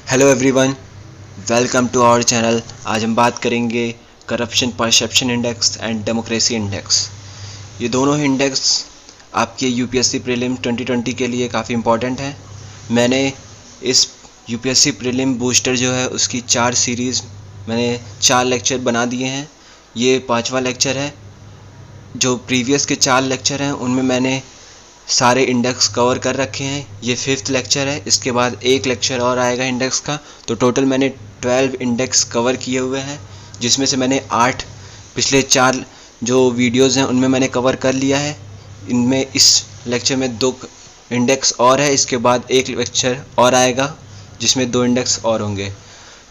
Hello everyone, welcome to our channel. आज हम बात करेंगे corruption perception index and democracy index. ये दोनों ही इंडेक्स आपके यूपीएससी प्रीलिम 2020 के लिए काफ़ी इम्पॉर्टेंट हैं। मैंने इस यूपीएससी प्रीलिम बूस्टर जो है उसकी 4 सीरीज़ मैंने 4 लेक्चर बना दिए हैं। ये 5वां लेक्चर है। जो प्रीवियस के 4 लेक्चर हैं उनमें मैंने सारे इंडेक्स कवर कर रखे हैं। ये 5th लेक्चर है। इसके बाद एक लेक्चर और आएगा इंडेक्स का, तो टोटल मैंने 12 इंडेक्स कवर किए हुए हैं, जिसमें से मैंने 8 पिछले 4 जो वीडियोज़ हैं उनमें मैंने कवर कर लिया है। इनमें इस लेक्चर में 2 इंडेक्स और है। इसके बाद एक लेक्चर और आएगा जिसमें 2 इंडेक्स और होंगे।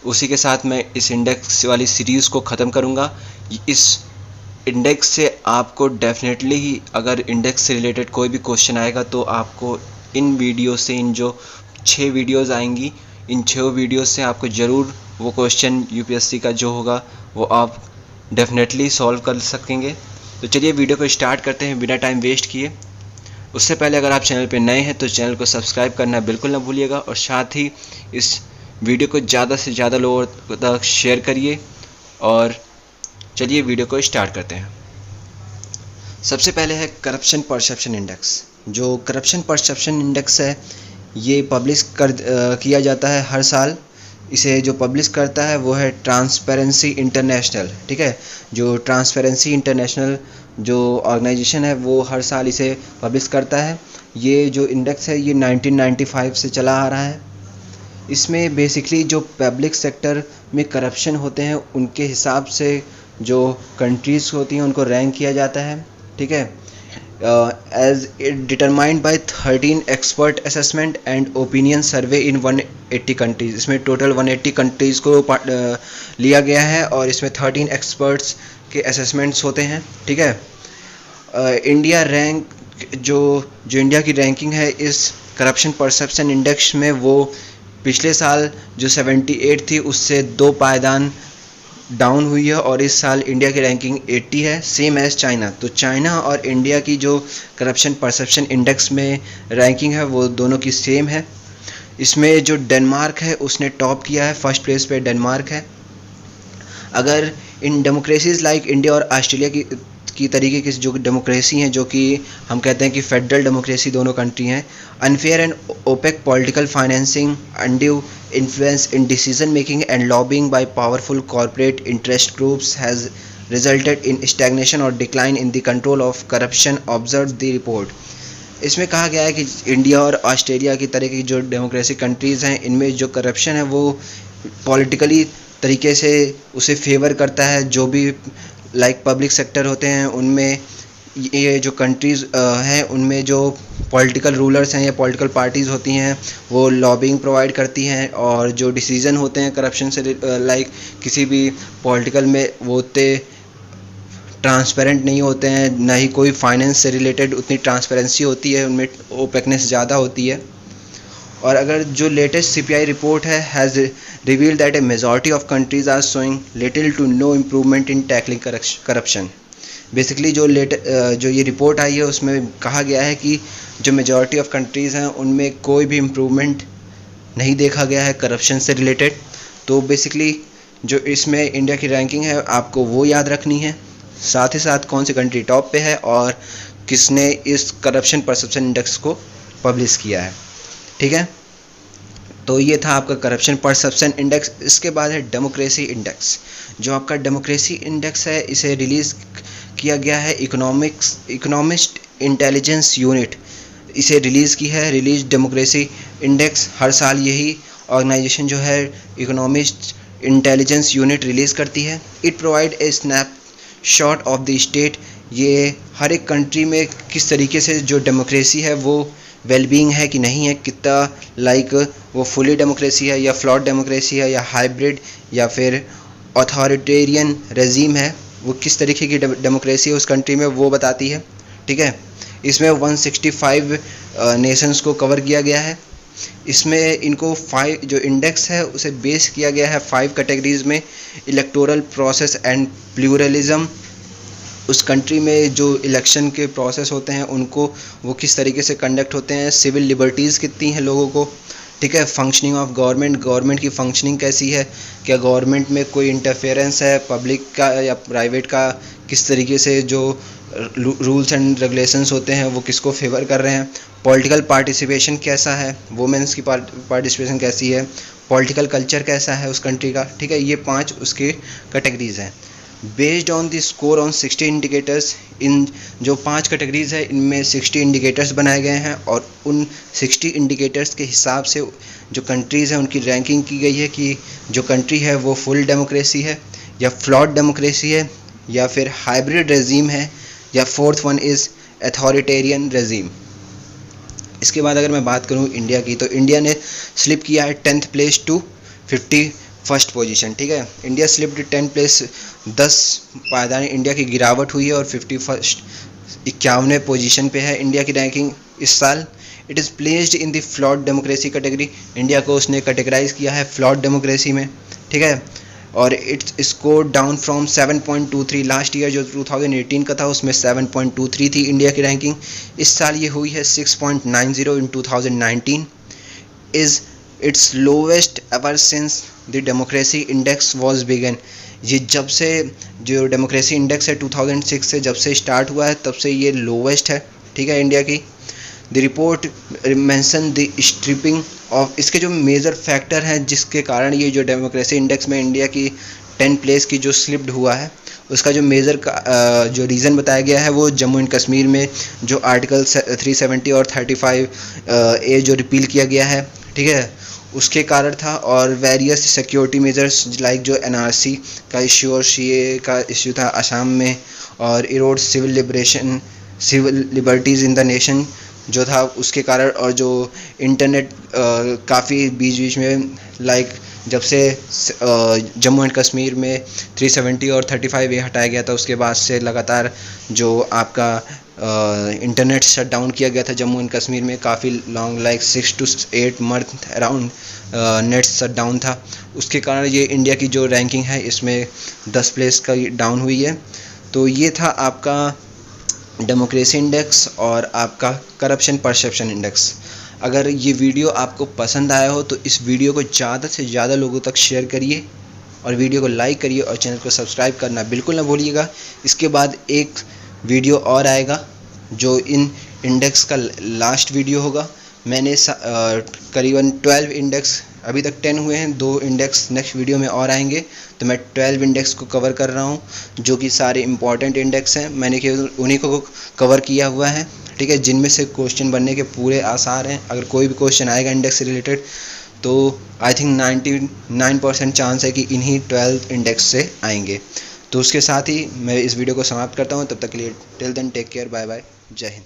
उसी के साथ मैं इस इंडेक्स वाली सीरीज़ को ख़त्म करूँगा। इस इंडेक्स से आपको डेफिनेटली ही अगर इंडेक्स से रिलेटेड कोई भी क्वेश्चन आएगा तो आपको इन वीडियो से, इन जो 6 वीडियोस आएंगी, इन 6 वीडियोस से आपको ज़रूर वो क्वेश्चन यूपीएससी का जो होगा वो आप डेफिनेटली सॉल्व कर सकेंगे। तो चलिए वीडियो को स्टार्ट करते हैं बिना टाइम वेस्ट किए। उससे पहले अगर आप चैनल पर नए हैं तो चैनल को सब्सक्राइब करना बिल्कुल ना भूलिएगा, और साथ ही इस वीडियो को ज़्यादा से ज़्यादा लोगों तक शेयर करिए। और चलिए वीडियो को स्टार्ट करते हैं। सबसे पहले है करप्शन परसेप्शन इंडेक्स। जो करप्शन परसेप्शन इंडेक्स है ये पब्लिश किया जाता है हर साल। इसे जो पब्लिश करता है वो है ट्रांसपेरेंसी इंटरनेशनल। ठीक है, जो ट्रांसपेरेंसी इंटरनेशनल जो ऑर्गेनाइजेशन है वो हर साल इसे पब्लिश करता है। ये जो इंडेक्स है ये 1995 से चला आ रहा है। इसमें बेसिकली जो पब्लिक सेक्टर में करप्शन होते हैं उनके हिसाब से जो कंट्रीज़ होती हैं उनको रैंक किया जाता है। ठीक है, as it determined by 13 expert assessment and opinion survey in 180 countries. इसमें टोटल 180 कंट्रीज़ को लिया गया है और इसमें 13 एक्सपर्ट्स के असेसमेंट्स होते हैं। ठीक है, इंडिया रैंक जो इंडिया की रैंकिंग है इस करप्शन परसेप्शन इंडेक्स में, वो पिछले साल जो 78 थी उससे 2 पायदान डाउन हुई है, और इस साल इंडिया की रैंकिंग 80 है, सेम एज चाइना। तो चाइना और इंडिया की जो करप्शन परसेप्शन इंडेक्स में रैंकिंग है वो दोनों की सेम है। इसमें जो डेनमार्क है उसने टॉप किया है, फर्स्ट प्लेस पे डेनमार्क है। अगर इन डेमोक्रेसीज़ लाइक इंडिया और ऑस्ट्रेलिया की तरीके की जो डेमोक्रेसी हैं, जो कि हम कहते हैं कि फेडरल डेमोक्रेसी दोनों कंट्री हैं, unfair and opaque political financing, undue influence in decision making and lobbying by powerful corporate interest groups has resulted in stagnation or decline in the control of corruption, observed the report। इसमें कहा गया है कि India और Australia की तरह की जो डेमोक्रेसी कंट्रीज़ हैं इनमें जो करप्शन है वो पॉलिटिकली तरीके से उसे फेवर करता है। जो भी पब्लिक सेक्टर होते हैं उनमें ये जो कंट्रीज़ हैं उनमें जो पॉलिटिकल रूलर्स हैं या पॉलिटिकल पार्टीज़ होती हैं वो लॉबिंग प्रोवाइड करती हैं, और जो डिसीज़न होते हैं करप्शन से किसी भी पॉलिटिकल में वो उतने ट्रांसपेरेंट नहीं होते हैं, ना ही कोई फाइनेंस से रिलेटेड उतनी ट्रांसपेरेंसी होती है, उनमें ओपेकनेस ज़्यादा होती है। और अगर जो लेटेस्ट सीपीआई रिपोर्ट है has revealed that a majority of countries are showing little to no improvement in tackling corruption. Basically जो ये रिपोर्ट आई है उसमें कहा गया है कि जो मेजॉरिटी ऑफ कंट्रीज़ हैं उनमें कोई भी इम्प्रूवमेंट नहीं देखा गया है करप्शन से रिलेटेड। तो बेसिकली जो इसमें इंडिया की रैंकिंग है आपको वो याद रखनी है, साथ ही साथ कौन सी कंट्री टॉप पे है और किसने इस करप्शन परसेप्शन इंडेक्स को पब्लिश किया है। ठीक है, तो ये था आपका करप्शन परसेप्शन इंडेक्स। इसके बाद है डेमोक्रेसी इंडेक्स। जो आपका डेमोक्रेसी इंडेक्स है इसे रिलीज़ किया गया है इकोनॉमिस्ट इंटेलिजेंस यूनिट इसे रिलीज़ की है। रिलीज डेमोक्रेसी इंडेक्स हर साल यही ऑर्गेनाइजेशन जो है इकोनॉमिस्ट इंटेलिजेंस यूनिट रिलीज़ करती है। It provide a snapshot of the state. ये हर एक कंट्री में किस तरीके से जो डेमोक्रेसी है वो वेलबींग है कि नहीं है, कितना वो फुली डेमोक्रेसी है या फ्लॉट डेमोक्रेसी है या हाइब्रिड या फिर ऑथोरिटेरियन रेजीम है, वो किस तरीके की डेमोक्रेसी है उस कंट्री में वो बताती है। ठीक है, इसमें 165 नेशंस को कवर किया गया है। इसमें इनको 5 जो इंडेक्स है उसे बेस किया गया है 5 कैटेगरीज़ में। इलेक्टोरल प्रोसेस एंड प्लूरलिज्म, उस कंट्री में जो इलेक्शन के प्रोसेस होते हैं उनको वो किस तरीके से कंडक्ट होते हैं। सिविल लिबर्टीज़ कितनी हैं लोगों को, ठीक है। फंक्शनिंग ऑफ गवर्नमेंट, गवर्नमेंट की फंक्शनिंग कैसी है, क्या गवर्नमेंट में कोई इंटरफेरेंस है पब्लिक का या प्राइवेट का, किस तरीके से जो रूल्स एंड रेगुलेशंस होते हैं वो किसको फेवर कर रहे हैं। पॉलिटिकल पार्टिसिपेशन कैसा है, वुमेन्स की पार्टिसिपेशन कैसी है, पॉलिटिकल कल्चर कैसा है उस कंट्री का, ठीक है। ये 5 उसके कैटेगरीज हैं। Based on the score on 60 indicators, इन जो 5 कैटेगरीज है इनमें 60 इंडिकेटर्स बनाए गए हैं और उन 60 इंडिकेटर्स के हिसाब से जो कंट्रीज़ हैं उनकी रैंकिंग की गई है कि जो कंट्री है वो फुल डेमोक्रेसी है या फ्लॉड डेमोक्रेसी है या फिर हाइब्रिड रेजीम है या fourth one is authoritarian regime. इसके बाद अगर मैं बात करूं इंडिया की, तो इंडिया ने स्लिप किया है 10th place to 51st position, ठीक है। इंडिया स्लिप्ड 10 प्लेस, 10 पायदान इंडिया की गिरावट हुई है और 51वें पोजीशन पे है इंडिया की रैंकिंग इस साल। It is placed in the flawed democracy category, India को उसने कैटेगराइज किया है फ्लॉड डेमोक्रेसी में, ठीक है। और it's score down from 7.23, last year जो 2018 का था उसमें 7.23 थी इंडिया की रैंकिंग, इस साल ये हुई है 6.90 in 2019। Is its lowest ever since the democracy index was begun, ये जब से जो डेमोक्रेसी इंडेक्स है 2006 से जब से स्टार्ट हुआ है तब से ये लोवेस्ट है, ठीक है, इंडिया की। The report mention the stripping of, इसके जो मेजर फैक्टर हैं जिसके कारण ये जो डेमोक्रेसी इंडेक्स में इंडिया की 10 प्लेस की जो स्लिप्ड हुआ है उसका जो मेजर का जो रीज़न बताया गया है वो जम्मू एंड कश्मीर में जो आर्टिकल 370 और 35A जो रिपील किया गया है, ठीक है, उसके कारण था। और वेरियस सिक्योरिटी मेजर्स लाइक जो NRC का इश्यू और CAA का इश्यू था असम में, और erode civil liberties in the nation जो था उसके कारण, और जो इंटरनेट काफ़ी बीच में लाइक जब से जम्मू एंड कश्मीर में 370 और 35A हटाया गया था उसके बाद से लगातार जो आपका इंटरनेट शट डाउन किया गया था जम्मू एंड कश्मीर में, काफ़ी long like 6 to 8 month around net shut down था, उसके कारण ये इंडिया की जो रैंकिंग है इसमें 10 प्लेस का डाउन हुई है। तो ये था आपका डेमोक्रेसी इंडेक्स और आपका करप्शन परसेप्शन इंडेक्स। अगर ये वीडियो आपको पसंद आया हो तो इस वीडियो को ज़्यादा से ज़्यादा लोगों तक शेयर करिए और वीडियो को लाइक करिए और चैनल को सब्सक्राइब करना बिल्कुल ना भूलिएगा। इसके बाद एक वीडियो और आएगा जो इन इंडेक्स का लास्ट वीडियो होगा। मैंने करीबन 12 इंडेक्स, अभी तक 10 हुए हैं, 2 इंडेक्स नेक्स्ट वीडियो में और आएंगे, तो मैं 12 इंडेक्स को कवर कर रहा हूँ जो कि सारे इंपॉर्टेंट इंडेक्स हैं। मैंने केवल उन्हीं को कवर किया हुआ है, ठीक है, जिनमें से क्वेश्चन बनने के पूरे आसार हैं। अगर कोई भी क्वेश्चन आएगा इंडेक्स से रिलेटेड तो आई थिंक 99% चांस है कि इन्हीं 12 इंडेक्स से आएंगे। तो उसके साथ ही मैं इस वीडियो को समाप्त करता हूँ। तब तक के लिए till then take care, bye bye, जय हिंद।